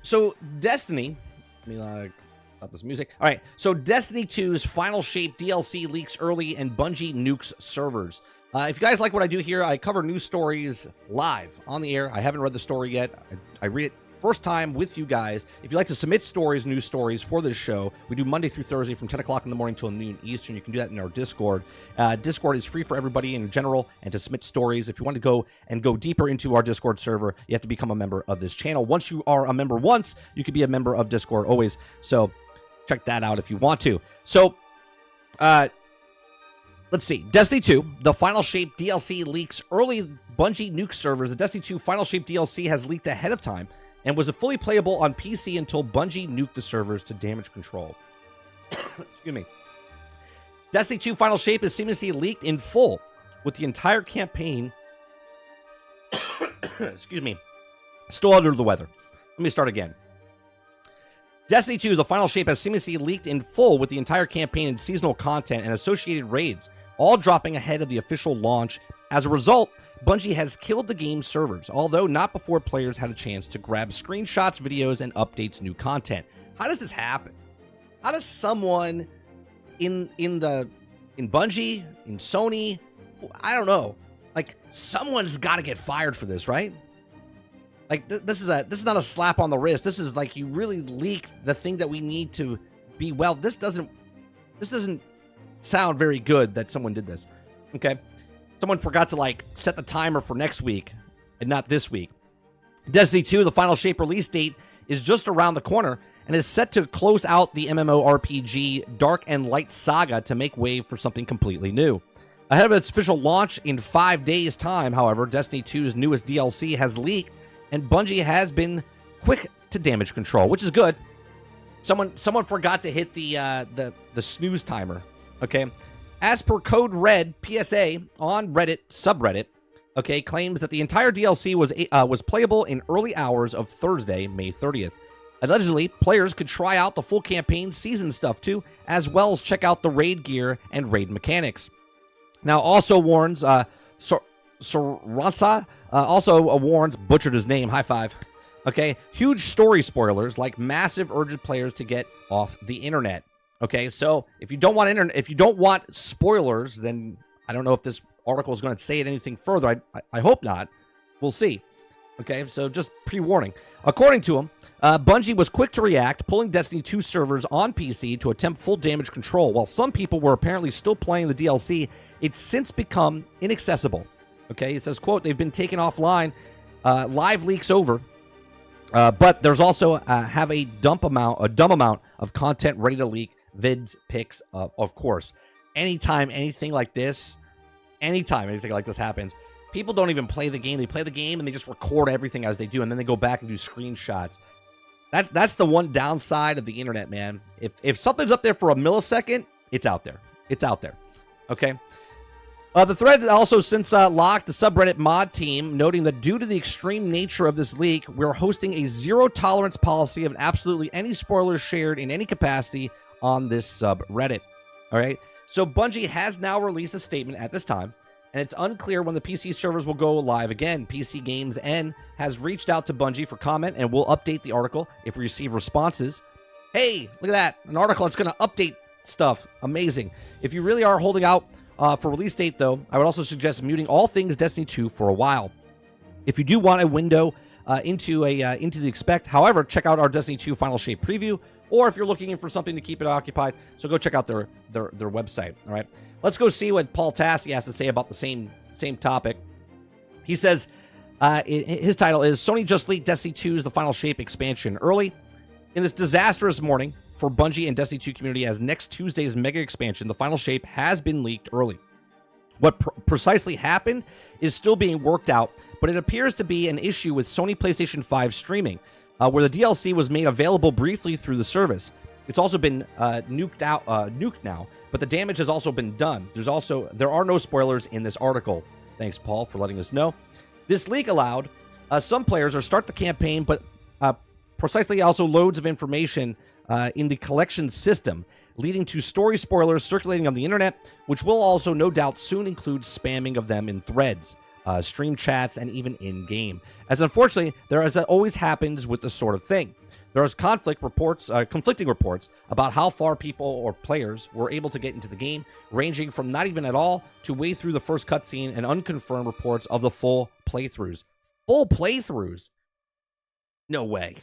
So Destiny, let me stop this music. All right, so Destiny 2's Final Shape DLC leaks early and Bungie nukes servers. If you guys like what I do here, I cover news stories live on the air. I haven't read the story yet. I read it first time with you guys. If you like to submit stories, news stories for this show, we do Monday through Thursday from 10 o'clock in the morning till noon Eastern. You can do that in our Discord. Discord is free for everybody in general, and to submit stories, if you want to go deeper into our Discord server, you have to become a member of this channel. Once you are a member once, you can be a member of Discord always. So check that out if you want to. So, let's see. Destiny 2, the Final Shape DLC leaks early. Bungie nuke servers. The Destiny 2 Final Shape DLC has leaked ahead of time and was fully playable on PC until Bungie nuked the servers to damage control. Excuse me. Destiny 2 Final Shape is seamlessly leaked in full, with the entire campaign excuse me, still under the weather. Let me start again. Destiny 2, the Final Shape has seamlessly leaked in full, with the entire campaign and seasonal content and associated raids, all dropping ahead of the official launch. As a result, Bungie has killed the game's servers, although not before players had a chance to grab screenshots, videos, and updates new content. How does this happen? How does someone in Bungie, in Sony, I don't know, like, someone's got to get fired for this, right? Like, this is not a slap on the wrist. This is like, you really leaked the thing that we need to be well. This doesn't sound very good that someone did this. Okay. Someone forgot to, like, set the timer for next week and not this week. Destiny 2, the Final Shape release date, is just around the corner and is set to close out the MMORPG Dark and Light saga to make way for something completely new. Ahead of its official launch in 5 days' time, however, Destiny 2's newest DLC has leaked, and Bungie has been quick to damage control, which is good. Someone forgot to hit the snooze timer. Okay. As per Code Red, PSA on Reddit subreddit, okay, claims that the entire DLC was playable in early hours of Thursday, May 30th. Allegedly, players could try out the full campaign season stuff too, as well as check out the raid gear and raid mechanics. Now, also warns, Soranza also warns, butchered his name, high five. Okay, huge story spoilers, like massive urgent players to get off the internet. Okay, so if you don't want spoilers, then I don't know if this article is going to say it anything further. I hope not. We'll see. Okay, so just pre-warning. According to him, Bungie was quick to react, pulling Destiny 2 servers on PC to attempt full damage control. While some people were apparently still playing the DLC, it's since become inaccessible. Okay, it says, quote, they've been taken offline, live leaks over, but there's also have a dumb amount of content ready to leak. Vids, pics, of course. Anytime anything like this happens, people don't even play the game. They play the game and they just record everything as they do, and then they go back and do screenshots. That's the one downside of the internet, man. If something's up there for a millisecond, it's out there. It's out there. Okay. The thread also since locked the subreddit mod team, noting that due to the extreme nature of this leak, we're hosting a zero-tolerance policy of absolutely any spoilers shared in any capacity on this subreddit. All right. So Bungie has now released a statement at this time, and it's unclear when the PC servers will go live again. PC Games N has reached out to Bungie for comment, and we'll update the article if we receive responses. Hey, look at that. An article that's going to update stuff. Amazing. If you really are holding out for release date, though, I would also suggest muting all things Destiny 2 for a while. If you do want a window into the expect, however, check out our Destiny 2 Final Shape preview, or if you're looking for something to keep it occupied, so go check out their website. All right, let's go see what Paul Tassi has to say about the same topic. He says his title is Sony just leaked Destiny 2's The Final Shape expansion early in this disastrous morning for Bungie and Destiny 2 community, as next Tuesday's mega expansion, The Final Shape, has been leaked early. What precisely happened is still being worked out, but it appears to be an issue with Sony PlayStation 5 streaming, where the DLC was made available briefly through the service. It's also been nuked now, but the damage has also been done. There are no spoilers in this article. Thanks, Paul, for letting us know. This leak allowed some players to start the campaign, but precisely also loads of information in the collection system, leading to story spoilers circulating on the internet, which will also no doubt soon include spamming of them in threads, stream chats, and even in-game. As unfortunately, there as always happens with this sort of thing. There's conflicting reports about how far people or players were able to get into the game, ranging from not even at all to way through the first cutscene, and unconfirmed reports of the full playthroughs. Full playthroughs? No way.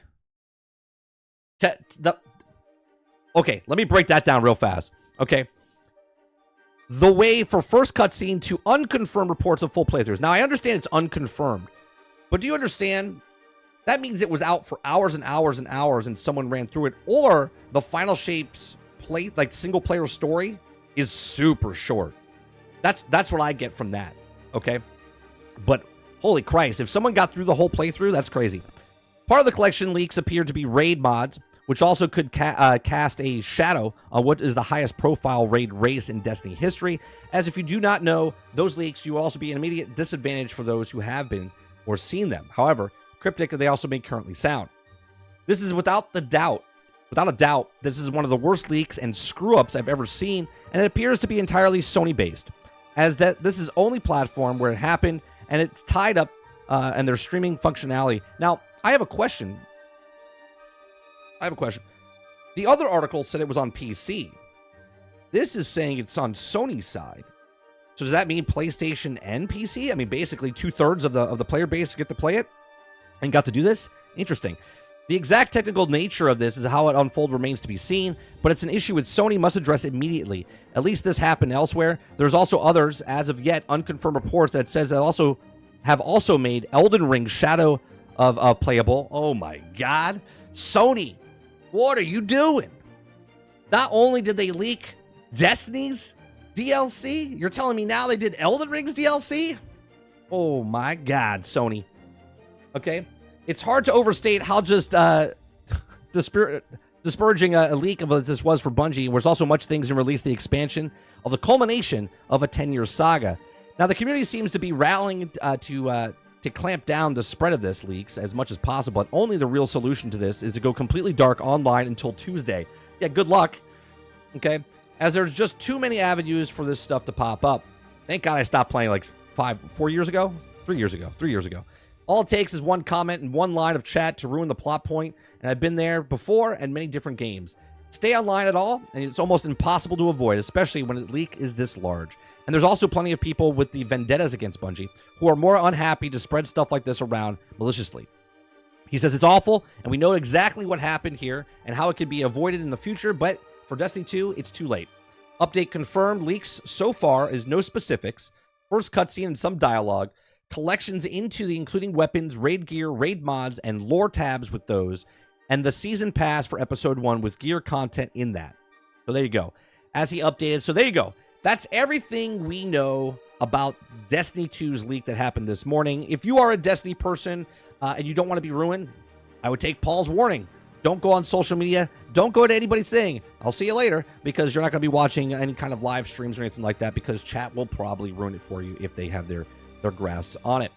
Okay, let me break that down real fast. Okay. The way for first cutscene to unconfirmed reports of full playthroughs. Now, I understand it's unconfirmed, but do you understand? That means it was out for hours and hours and hours and someone ran through it. Or the Final Shapes single player story is super short. That's what I get from that. Okay. But holy Christ, if someone got through the whole playthrough, that's crazy. Part of the collection leaks appear to be raid mods, which also could cast a shadow on what is the highest profile raid race in Destiny history. As if you do not know those leaks, you will also be an immediate disadvantage for those who have been or seen them. However, cryptic they also may currently sound. This is without a doubt, this is one of the worst leaks and screw-ups I've ever seen, and it appears to be entirely Sony-based, as that this is only platform where it happened, and it's tied up and their streaming functionality. Now, I have a question. The other article said it was on PC. This is saying it's on Sony's side. So does that mean PlayStation and PC? I mean, basically 2/3 of the player base get to play it and got to do this? Interesting. The exact technical nature of this is how it unfolds remains to be seen, but it's an issue which Sony must address immediately. At least this happened elsewhere. There's also others, as of yet, unconfirmed reports that says that have also made Elden Ring Shadow of playable. Oh my God. Sony, what are you doing? Not only did they leak Destiny's DLC, you're telling me now they did Elden Ring's DLC? Oh my God, Sony. Okay, it's hard to overstate how just disparaging a leak of what this was for Bungie. There's also much things in release the expansion of the culmination of a 10-year saga. Now, the community seems to be rallying to clamp down the spread of this leaks as much as possible, but only the real solution to this is to go completely dark online until Tuesday. Yeah, good luck. Okay, as there's just too many avenues for this stuff to pop up. Thank God I stopped playing like 3 years ago. All it takes is one comment and one line of chat to ruin the plot point, and I've been there before in many different games. Stay online at all, and it's almost impossible to avoid, especially when a leak is this large. And there's also plenty of people with the vendettas against Bungie who are more unhappy to spread stuff like this around maliciously. He says it's awful, and we know exactly what happened here and how it can be avoided in the future, but for Destiny 2, it's too late. Update confirmed leaks so far is no specifics, first cutscene and some dialogue, collections into the including weapons, raid gear, raid mods, and lore tabs with those, and the season pass for episode 1 with gear content in that. So there you go. As he updated, so there you go. That's everything we know about Destiny 2's leak that happened this morning. If you are a Destiny person and you don't want to be ruined, I would take Paul's warning. Don't go on social media. Don't go to anybody's thing. I'll see you later, because you're not going to be watching any kind of live streams or anything like that, because chat will probably ruin it for you if they have their grasp on it.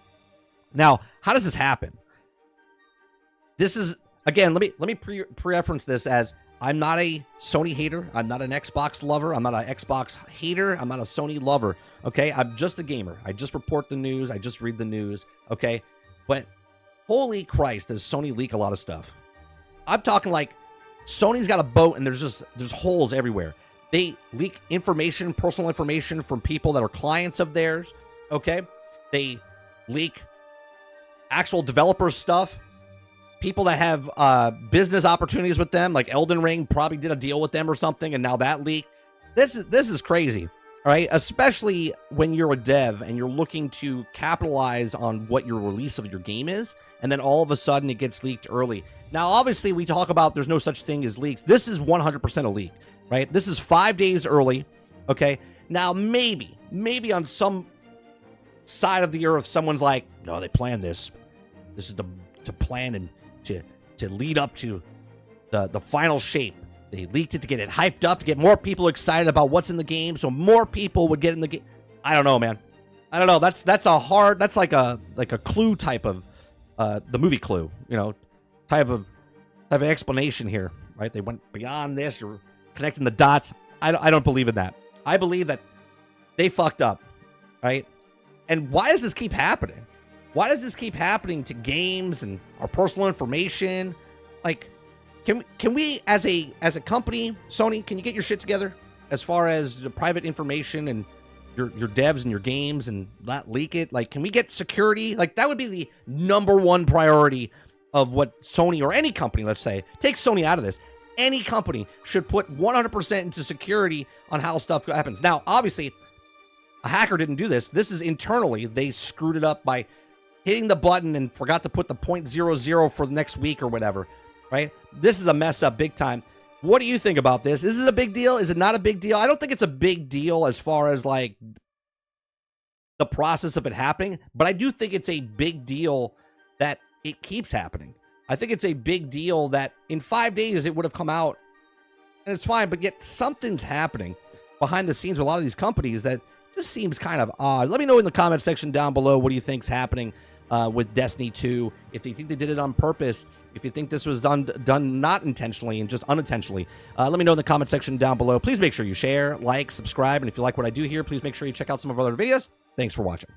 Now, how does this happen? This is, again, let me pre-reference this as I'm not a Sony hater. I'm not an Xbox lover. I'm not an Xbox hater. I'm not a Sony lover. Okay, I'm just a gamer. I just report the news. I just read the news. Okay, but holy Christ, does Sony leak a lot of stuff? I'm talking like Sony's got a boat and there's holes everywhere. They leak information, personal information from people that are clients of theirs. Okay, they leak actual developer stuff. People that have business opportunities with them, like Elden Ring, probably did a deal with them or something, and now that leaked. This is crazy, all right? Especially when you're a dev and you're looking to capitalize on what your release of your game is, and then all of a sudden it gets leaked early. Now, obviously, we talk about there's no such thing as leaks. This is 100% a leak, right? This is 5 days early, okay? Now, maybe on some side of the earth, someone's like, no, they planned this. This is to plan and to lead up to the final shape. They leaked it to get it hyped up, to get more people excited about what's in the game, so more people would get in the game. I don't know, man. I don't know. That's like a Clue type of the movie Clue, you know, type of explanation here, right? They went beyond this. You're connecting the dots. I don't believe in that. I believe that they fucked up, right? And why does this keep happening? Why does this keep happening to games and our personal information? Like, Can we as a company, Sony, can you get your shit together as far as the private information and your devs and your games and not leak it? Like, can we get security? Like, that would be the #1 priority of what Sony or any company, let's say, take Sony out of this. Any company should put 100% into security on how stuff happens. Now, obviously, a hacker didn't do this. This is internally. They screwed it up by hitting the button and forgot to put the 0.00 for the next week or whatever, right? This is a mess up big time. What do you think about this? Is it a big deal? Is it not a big deal? I don't think it's a big deal as far as like the process of it happening, but I do think it's a big deal that it keeps happening. I think it's a big deal that in 5 days it would have come out and it's fine, but yet something's happening behind the scenes with a lot of these companies that just seems kind of odd. Let me know in the comment section down below what do you think's happening with Destiny 2, if you think they did it on purpose, if you think this was done not intentionally and just unintentionally. Let me know in the comment section down below. Please make sure you share, like, subscribe, and if you like what I do here, please make sure you check out some of our other videos. Thanks for watching.